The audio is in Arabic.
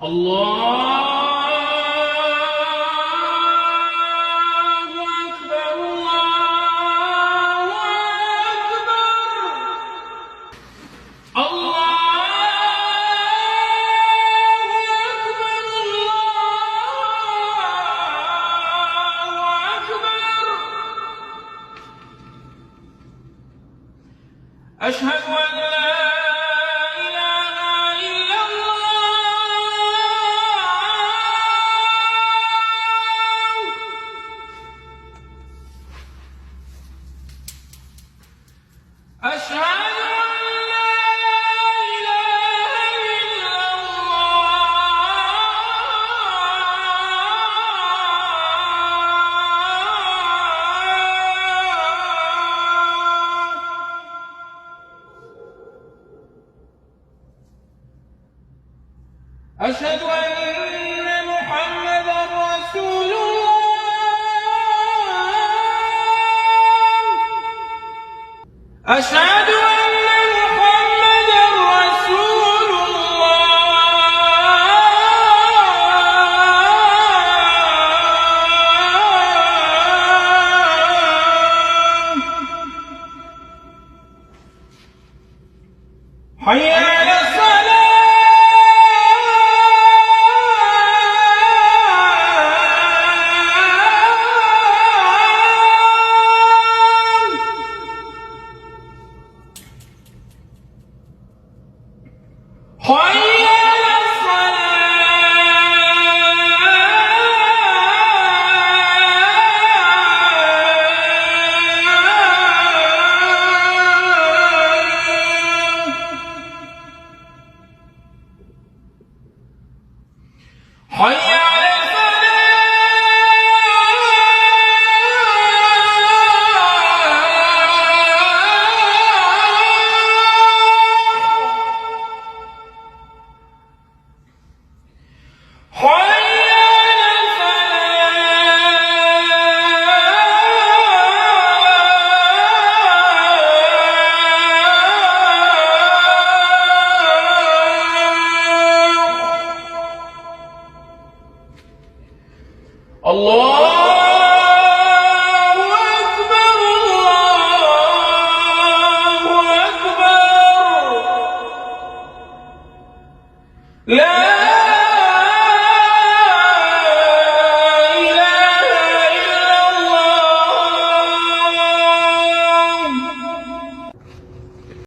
الله أكبر الله أكبر الله أكبر الله أكبر أشهد أن لا أشهد أن لا إله إلا الله أشهد أن محمدًا رسول الله أشهد حي على الصلاة حي على حي على الله أكبر الله أكبر لا